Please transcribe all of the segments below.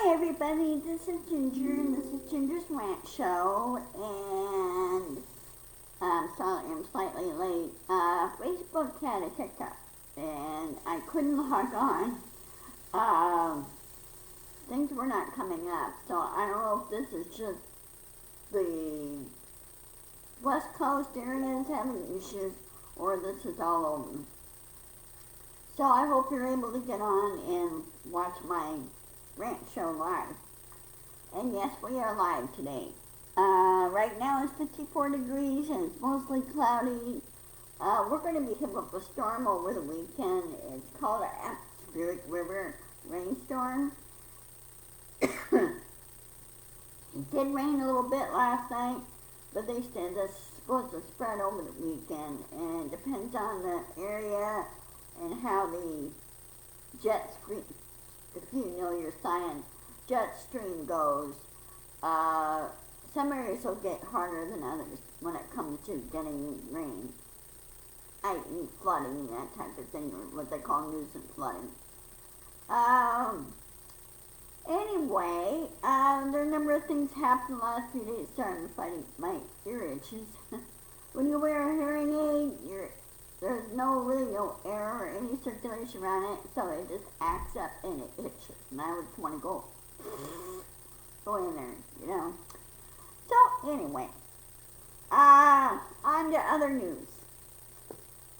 Hi everybody, this is Ginger and this is Ginger's Rant Show, and sorry I'm slightly late. Facebook had a hiccup and I couldn't log on. Things were not coming up, so I don't know if this is just the West Coast areas having issues or this is all over. So I hope you're able to get on and watch my Rant Show live. And yes, we are live today. Right now it's 54 degrees and it's mostly cloudy. We're going to be hit with a storm over the weekend. It's called an atmospheric river rainstorm. It did rain a little bit last night, but they said that's supposed to spread over the weekend, and it depends on the area and how the jet stream, if you know your science, jet stream goes. Some areas will get harder than others when it comes to getting rain, i.e. flooding, that type of thing, or what they call nuisance flooding. Anyway, there are a number of things happened the last few days. Sorry, I'm fighting my ear itches. When you wear a hearing aid, there's really no air or any circulation around it, so it just acts up and it itches. And I would want to go in there, you know. So anyway, on to other news.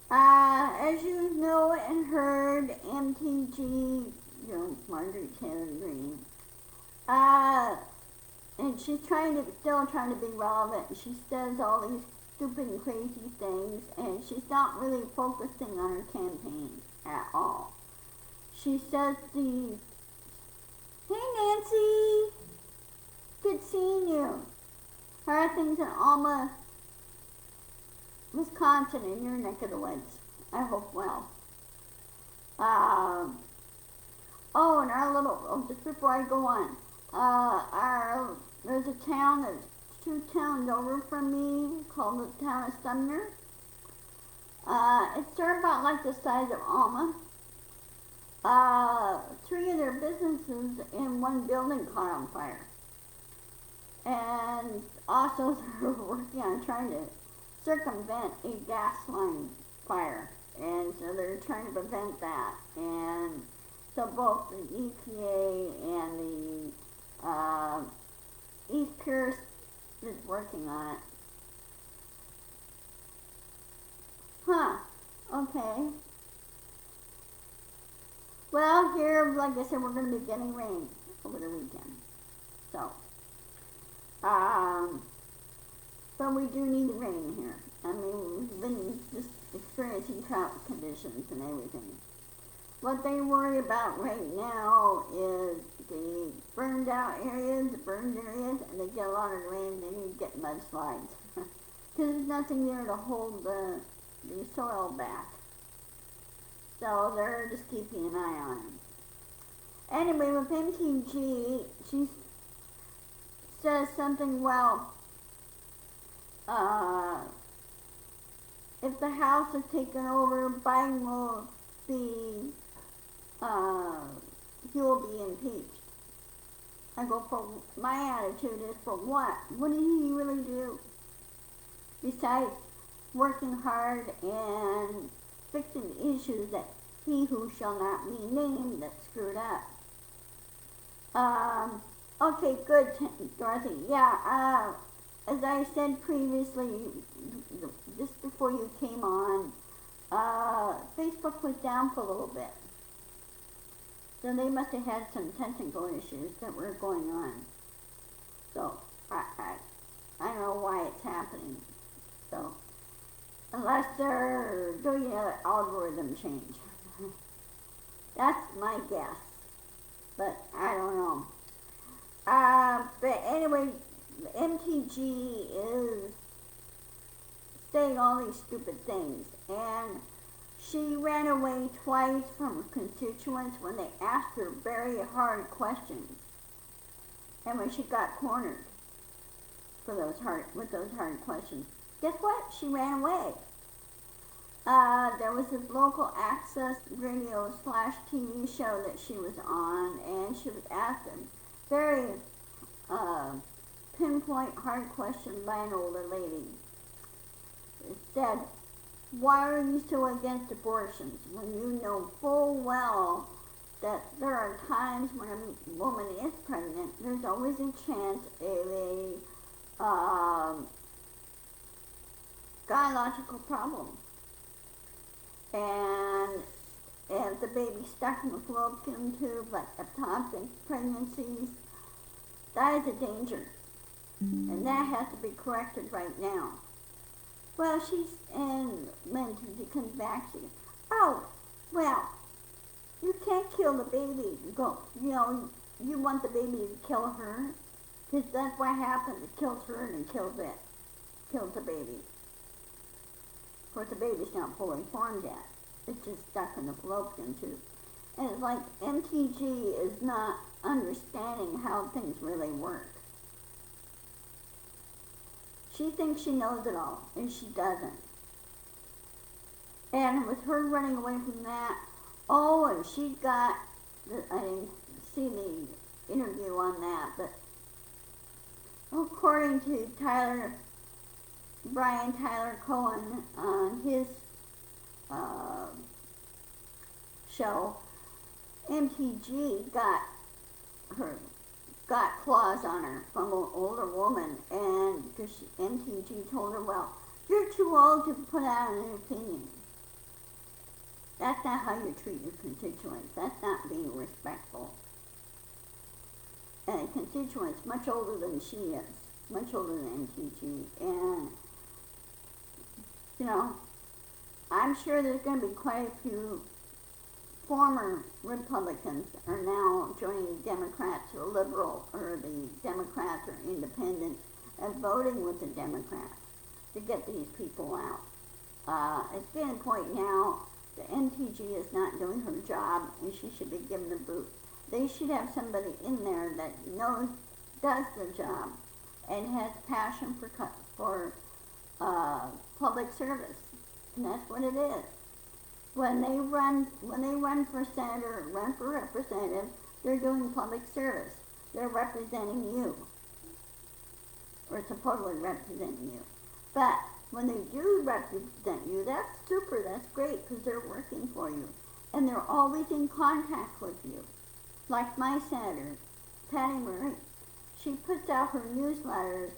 As you know and heard, MTG, Marjorie Taylor Greene, and she's still trying to be relevant. She says all these stupid and crazy things, and she's not really focusing on her campaign at all. She says hey Nancy, good seeing you. How are things in Alma, Wisconsin, in your neck of the woods? I hope well. Just before I go on, there's a town that's 2 towns over from me called the town of Sumner. It's about like the size of Alma. 3 of their businesses in one building caught on fire. And also they're working on trying to circumvent a gas line fire. And so they're trying to prevent that. And so both the EPA and the East Pierce is working on it. Okay. Well, here, like I said, we're going to be getting rain over the weekend. So, but we do need rain here. I mean, we've been just experiencing drought conditions and everything. What they worry about right now is the burned areas, and they get a lot of rain, they need to get mudslides. Because there's nothing there to hold the soil back. So they're just keeping an eye on it. Anyway, with MTG, she says something, if the House is taken over, Biden will be, he will be impeached. I go, my attitude is, for what? What did he really do? Besides working hard and fixing the issues that he who shall not be named that screwed up. Okay, good, Dorothy. Yeah, as I said previously, just before you came on, Facebook was down for a little bit. So they must have had some technical issues that were going on. So, I don't know why it's happening. So, unless they're doing an algorithm change. That's my guess. But I don't know. But anyway, MTG is saying all these stupid things. And she ran away twice from her constituents when they asked her very hard questions. And when she got cornered with those hard questions, guess what? She ran away. There was this local access radio /TV show that she was on, and she was asked very pinpoint hard question by an older lady. It said, why are you so against abortions when you know full well that there are times when a woman is pregnant, there's always a chance of a gynecological problem. And if the baby's stuck in the fallopian tube, like ectopic pregnancies, that is a danger. And that has to be corrected right now. Well, and when she comes back, oh, well, you can't kill the baby. You want the baby to kill her, because that's what happened. It killed her and it killed the baby. Of course, the baby's not fully formed yet. It's just stuck in the fallopian tube. And it's like MTG is not understanding how things really work. She thinks she knows it all, and she doesn't. And with her running away from that, and she got, I didn't see the interview on that, but according to Brian Tyler Cohen on his show, MTG got claws on her from an older woman, and because MTG told her, well, you're too old to put out an opinion. That's not how you treat your constituents. That's not being respectful. And a constituent's much older than she is, much older than MTG, and I'm sure there's going to be quite a few former Republicans are now joining the Democrats or liberal, or the Democrats or independents, and voting with the Democrats to get these people out. It's getting a point now the MTG is not doing her job, and she should be given the boot. They should have somebody in there that does the job, and has passion for public service, and that's what it is. When they run for senator and run for representative, they're doing public service. They're representing you, or supposedly representing you. But when they do represent you, that's super, that's great, because they're working for you. And they're always in contact with you. Like my senator, Patty Murray, she puts out her newsletters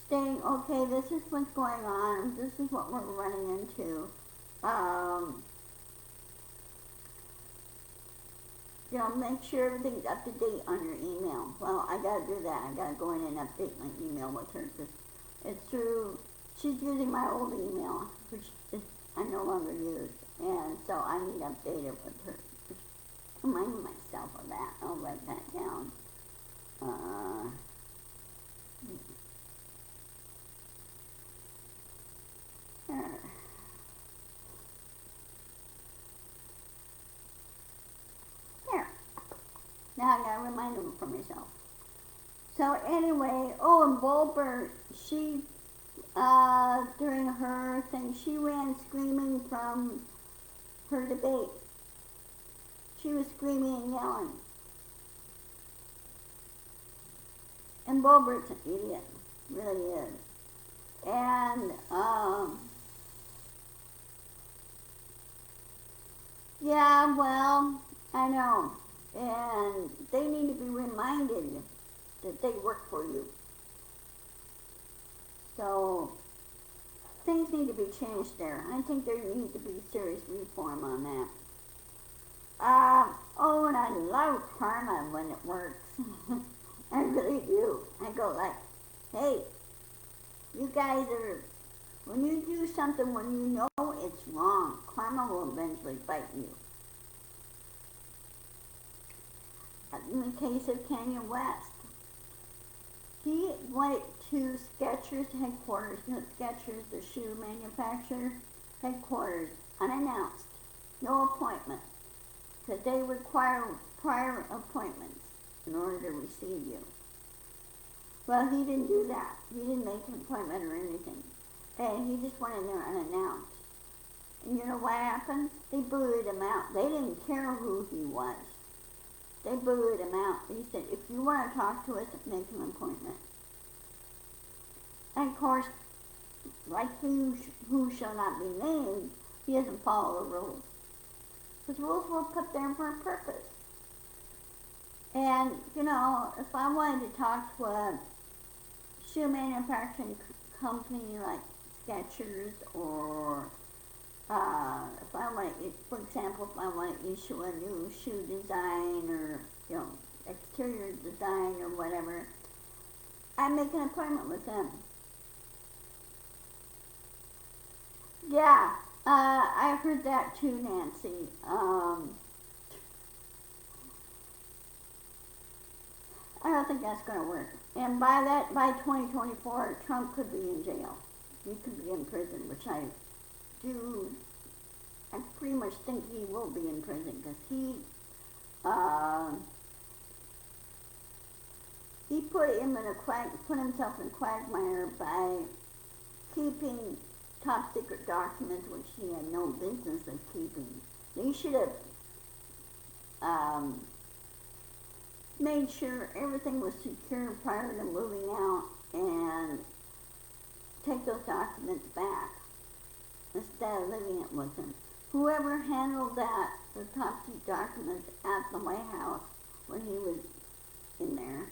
saying, okay, this is what's going on, this is what we're running into. Make sure everything's up to date on your email. Well, I gotta do that. I gotta go in and update my email with her, because it's through, she's using my old email, which I no longer use, and so I need to update it with her. Just remind myself of that. I'll write that down. Now I gotta remind them for myself. So anyway, and Wolbert, she, during her thing, she ran screaming from her debate. She was screaming and yelling. And Wolbert's an idiot, really is. And, yeah, well, I know. And they need to be reminded that they work for you. So things need to be changed there. I think there needs to be serious reform on that. And I love karma when it works. I really do. I go like, hey, you guys when you do something when you know it's wrong, karma will eventually bite you. In the case of Kanye West, he went to Skechers headquarters, Skechers, the shoe manufacturer, headquarters, unannounced, no appointment, because they require prior appointments in order to receive you. Well, he didn't do that. He didn't make an appointment or anything, and he just went in there unannounced. And you know what happened? They booted him out. They didn't care who he was. they booed him out. He said, if you want to talk to us, make an appointment. And of course, like who shall not be named, he doesn't follow the rules. Because rules were put there for a purpose. And, you know, if I wanted to talk to a shoe manufacturing company like Skechers, or if I want, for example, if I want to issue a new shoe design, or, you know, exterior design or whatever, I make an appointment with them. Yeah, I heard that too, Nancy. I don't think that's going to work. And by 2024, Trump could be in jail. He could be in prison, which I pretty much think he will be in prison, because he put himself in a quagmire by keeping top secret documents which he had no business of keeping. They should have made sure everything was secure prior to moving out and take those documents back instead of leaving it with him. Whoever handled the top secret documents at the White House when he was in there,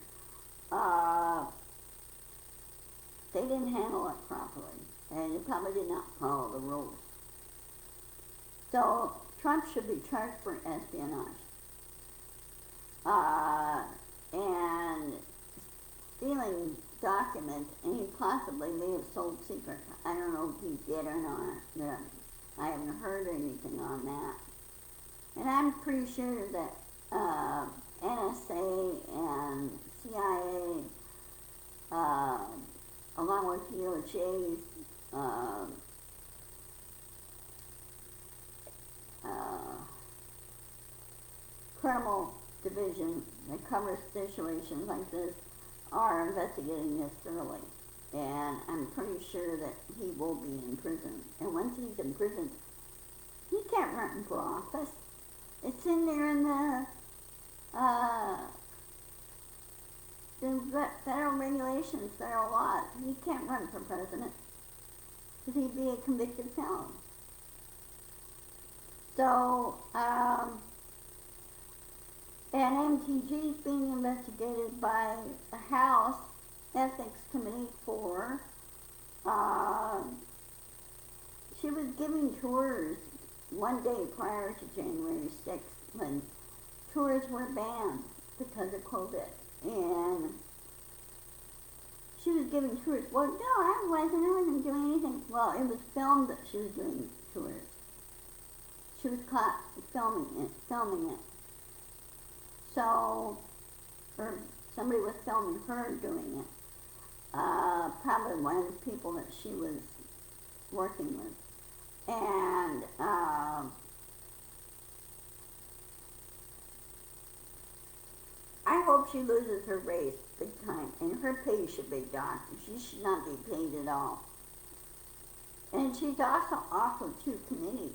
they didn't handle it properly, and they probably did not follow the rules. So Trump should be charged for espionage. And stealing documents, and he possibly may have sold secrets. I don't know if he did or not, but I haven't heard anything on that. And I'm pretty sure that NSA and CIA, along with DOJ's criminal division that covers situations like this, are investigating this thoroughly. And I'm pretty sure that he will be in prison. And once he's in prison, he can't run for office. It's in there in the federal regulations, federal laws. He can't run for president because he'd be a convicted felon. So, and MTG is being investigated by the House Ethics Committee for, she was giving tours one day prior to January 6th when tours were banned because of COVID. And she was giving tours. Well, no, I wasn't doing anything. Well, it was filmed that she was doing tours. She was caught filming it. So, or somebody was filming her doing it. Probably one of the people that she was working with. And, I hope she loses her race big time, and her pay should be docked. She should not be paid at all. And she's also offered 2 committees.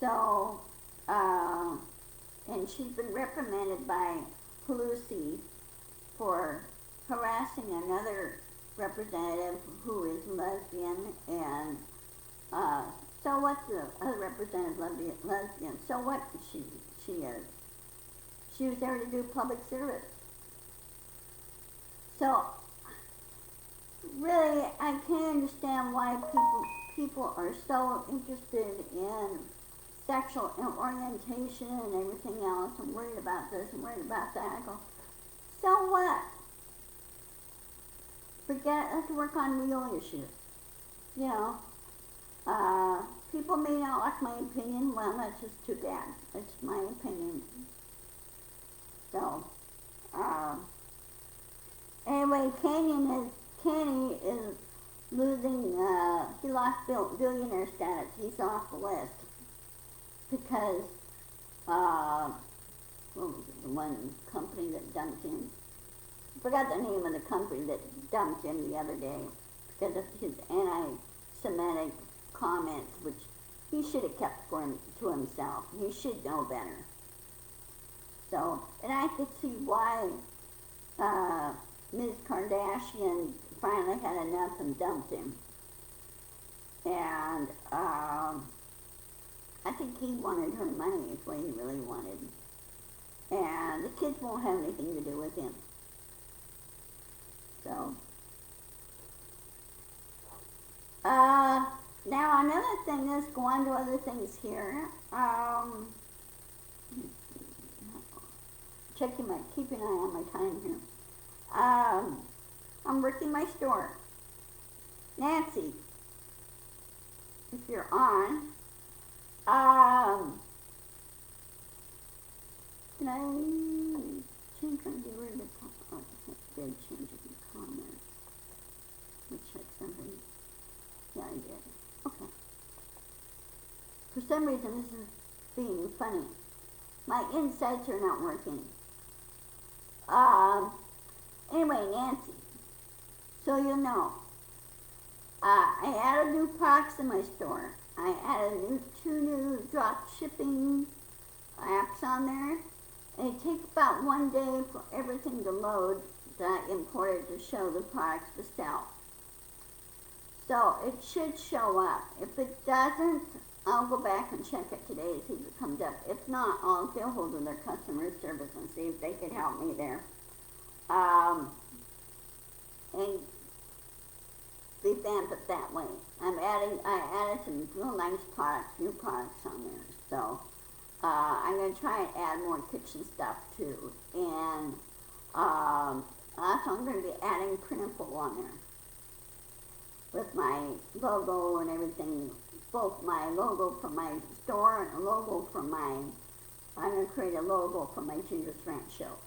So, and she's been reprimanded by Pelosi for harassing another representative who is lesbian, and so what's the other representative lesbian? So what she is? She was there to do public service. So really, I can't understand why people are so interested in sexual orientation and everything else, and worried about this and worried about that. I go, so what? Forget it. Let's work on real issues. You know, people may not like my opinion. Well, that's just too bad. That's my opinion. So, anyway, Kenny is losing, he lost billionaire status. He's off the list because, what was it, the one company that dumped him? I forgot the name of the company that dumped him the other day because of his anti-Semitic comments, which he should have kept to himself. He should know better. So, and I could see why Ms. Kardashian finally had enough and dumped him. And I think he wanted her money is what he really wanted. And the kids won't have anything to do with him. So, now another thing is, go on to other things here. Keep an eye on my time here. I'm working my store. Nancy, if you're on, can I change my get rid of the did change the comments? Let me check something. Yeah, I did. Okay. For some reason, this is being funny. My insides are not working. Anyway, Nancy, so you know, I added new products in my store. I added two new drop shipping apps on there. And it takes about 1 day for everything to load that I imported to show the products to sell. So it should show up. If it doesn't, I'll go back and check it today to see if it comes up. If not, I'll get a hold of their customer service and see if they can help me there. And revamp it that way. I added some real nice products, new products on there. So I'm going to try and add more kitchen stuff too. And also I'm going to be adding printable on there with my logo and everything. Both my logo for my store and a logo for I'm going to create a logo for my Ginger's Rant show.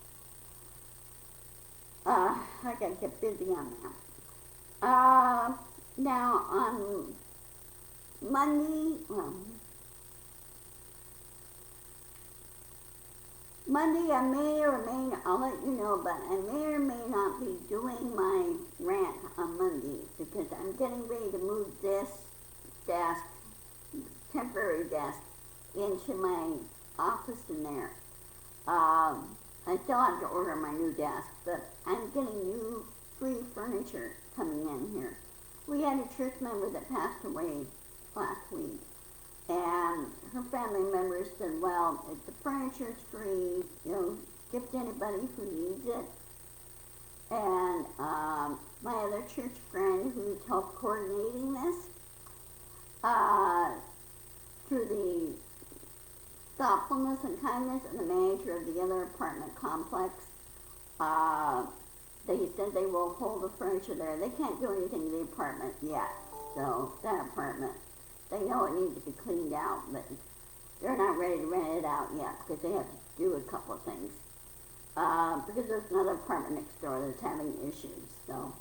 I got to get busy on that. Now on Monday, Monday I may or may not, I'll let you know, but I may or may not be doing my rant on Monday because I'm getting ready to move this desk, temporary desk, into my office in there. I still have to order my new desk, but I'm getting new free furniture coming in here. We had a church member that passed away last week, and her family members said, well, if the furniture's free, gift anybody who needs it. And my other church friend who's helped coordinating this, through the thoughtfulness and kindness of the manager of the other apartment complex, they said they will hold the furniture there. They can't do anything to the apartment yet. So that apartment, they know it needs to be cleaned out, but they're not ready to rent it out yet because they have to do a couple of things. Because there's another apartment next door that's having issues. So,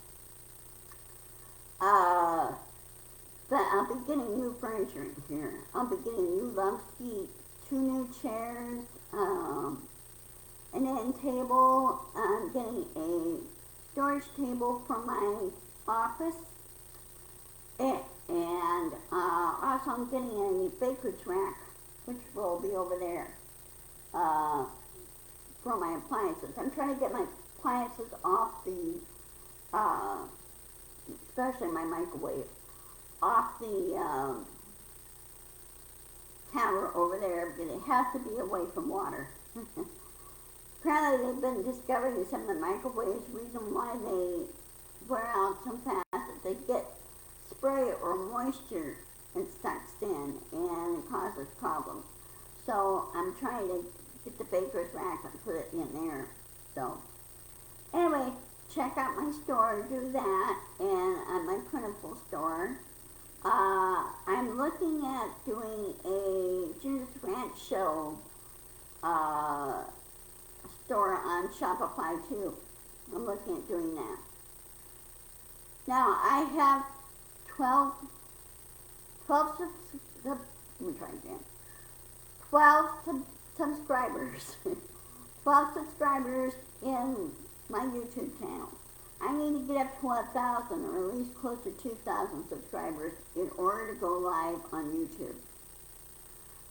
but I'll be getting new furniture in here. I'll be getting new love seats, 2 new chairs, an end table. I'm getting a storage table for my office. And also I'm getting a baker's rack, which will be over there for my appliances. I'm trying to get my appliances off the, especially my microwave, off the counter over there, because it has to be away from water. Apparently they've been discovering some of the microwaves, reason why they wear out so fast, that they get spray or moisture and sucks in, and it causes problems. So I'm trying to get the baker's rack and put it in there. So anyway, check out my store, do that, and my printable store. I'm looking at doing a Ginger's Rant show store on Shopify too. I'm looking at doing that. Now I have 12 subscribers. 12 subscribers in my YouTube channel. I need to get up to 1,000 or at least close to 2,000 subscribers in order to go live on YouTube.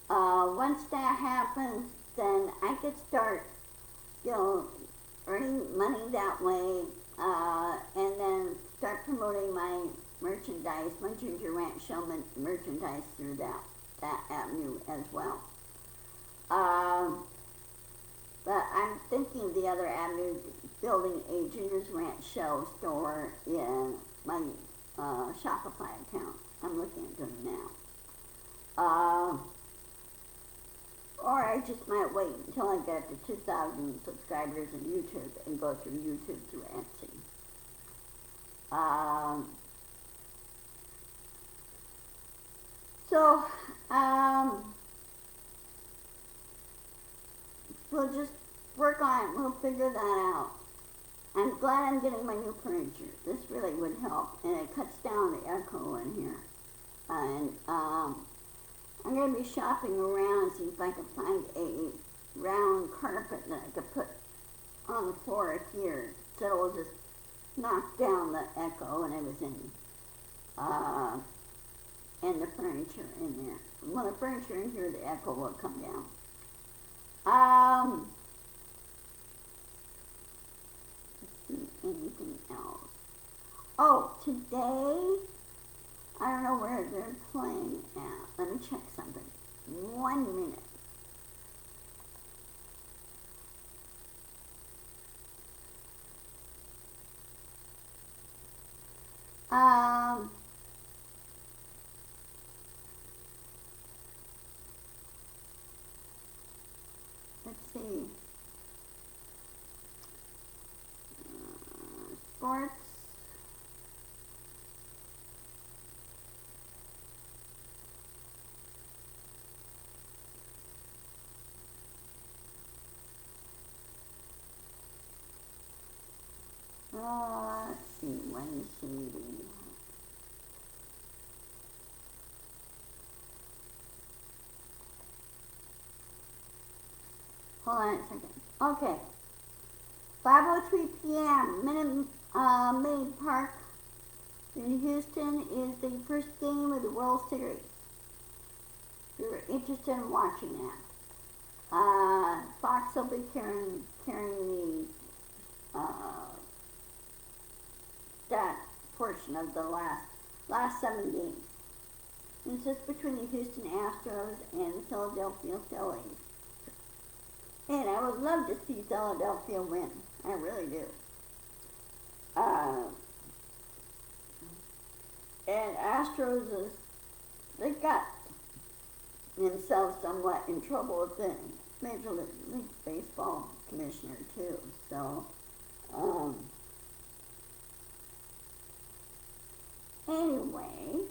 Once that happens, then I could start you know, earning money that way, and then start promoting my merchandise, my Ginger Ranch Show merchandise through that avenue as well. But I'm thinking the other avenue, building a Ginger's Ranch Show store in my Shopify account. I'm looking at doing now. Or I just might wait until I get to 2,000 subscribers on YouTube and go through YouTube through Etsy. So, we'll just work on it. We'll figure that out. I'm glad I'm getting my new furniture. This really would help, and it cuts down the echo in here. And I'm going to be shopping around, see if I can find a round carpet that I could put on the floor here, so it will just knock down the echo and everything. And the furniture in there. Well, the furniture in here, the echo will come down. Let's see, anything else? Oh, today, I don't know where they're playing at. Let me check something. 1 minute. Let's see. Sports. Let's see, Wednesday. Hold on a second. Okay. 5:03 p.m. Minute Park in Houston is the first game of the World Series. If you're interested in watching that, Fox will be carrying the that portion of the last 7 games. And it's just between the Houston Astros and the Philadelphia Phillies. And I would love to see Philadelphia win. I really do. And Astros they got themselves somewhat in trouble with the Major League Baseball commissioner too. So, anyway,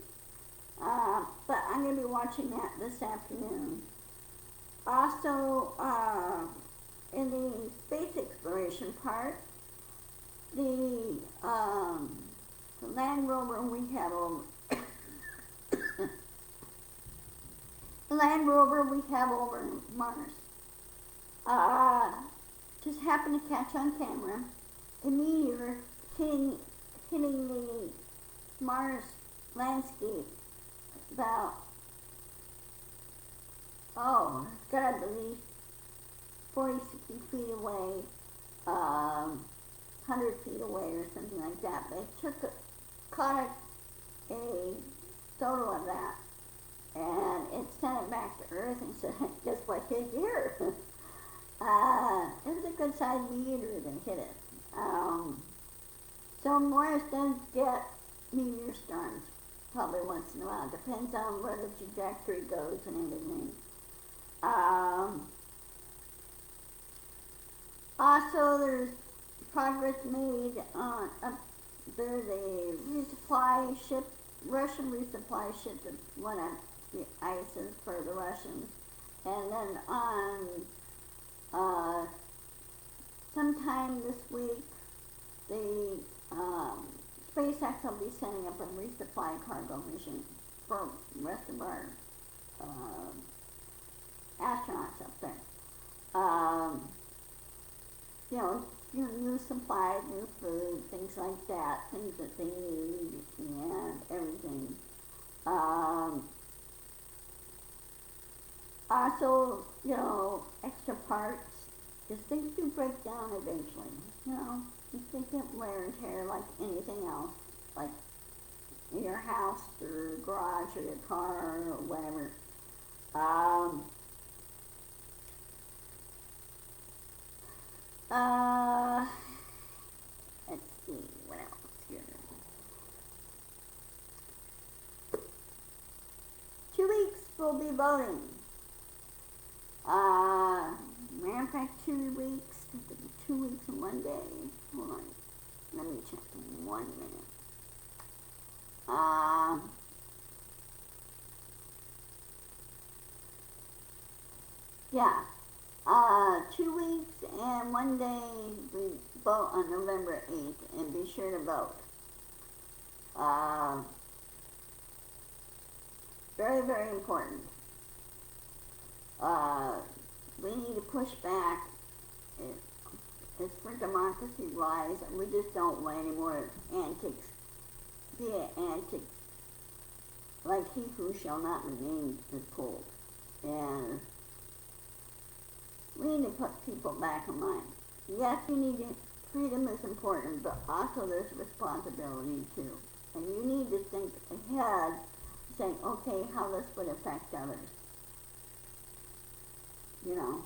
but I'm going to be watching that this afternoon. Also, in the space exploration part, the Land Rover we have over the Land Rover we have over Mars just happened to catch on camera a meteor hitting the Mars landscape about, it's gotta be 40, 60 feet away, 100 feet away or something like that. They caught a photo of that, and it sent it back to Earth and said, guess what hit here? It was a good sized meteor that hit it. So Mars does get meteor storms probably once in a while. Depends on where the trajectory goes and everything. Also, there's progress made on there's a resupply ship, Russian resupply ship that went on the ices for the Russians, and then on sometime this week, the SpaceX will be sending up a resupply cargo mission for the rest of our astronauts up there. New supplies, new food, things like that, things that they need, and everything. Also, extra parts. Because things do break down eventually. You know, you can get wear and tear like anything else, like in your house or garage or your car or whatever. Let's see, what else here? 2 weeks we'll be voting. Matter of fact, 2 weeks. 2 weeks and 1 day. Hold on. Let me check in 1 minute. Yeah. 2 weeks and 1 day. We vote on November 8th, and be sure to vote. Very, very important. We need to push back. It's for democracy wise. We just don't want any more antics. Be it antics. Like he who shall not be named is pulled. And we need to put people back in line. Yes, you need to, freedom is important, but also there's responsibility too. And you need to think ahead, saying, okay, how this would affect others. You know.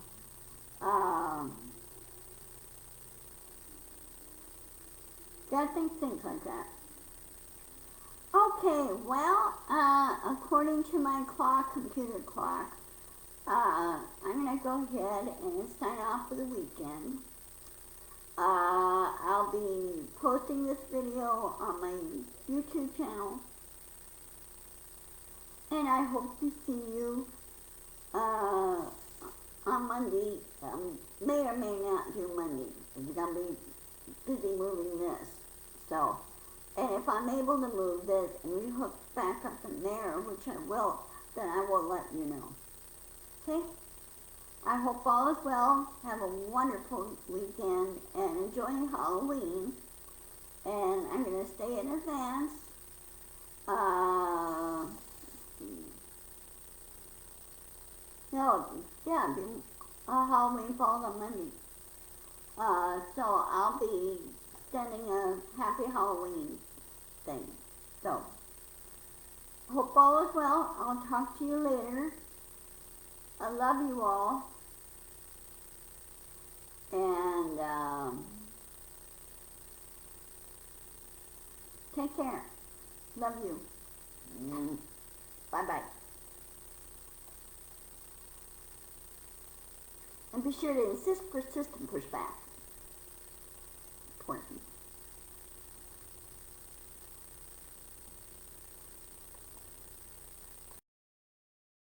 Gotta think things like that. Okay, well, according to my clock, computer clock, I'm gonna go ahead and sign off for the weekend. I'll be posting this video on my YouTube channel, and I hope to see you on Monday. May or may not do Monday. I'm gonna be busy moving this. So, and if I'm able to move this and rehook back up in there, which I will, then I will let you know. Okay? I hope all is well. Have a wonderful weekend and enjoy Halloween. And I'm going to stay in advance. No, yeah, Halloween falls on Monday. So I'll be sending a happy Halloween thing. So, hope all is well. I'll talk to you later. I love you all. And take care. Love you. Bye-bye. And be sure to insist, persist, and push back. Important.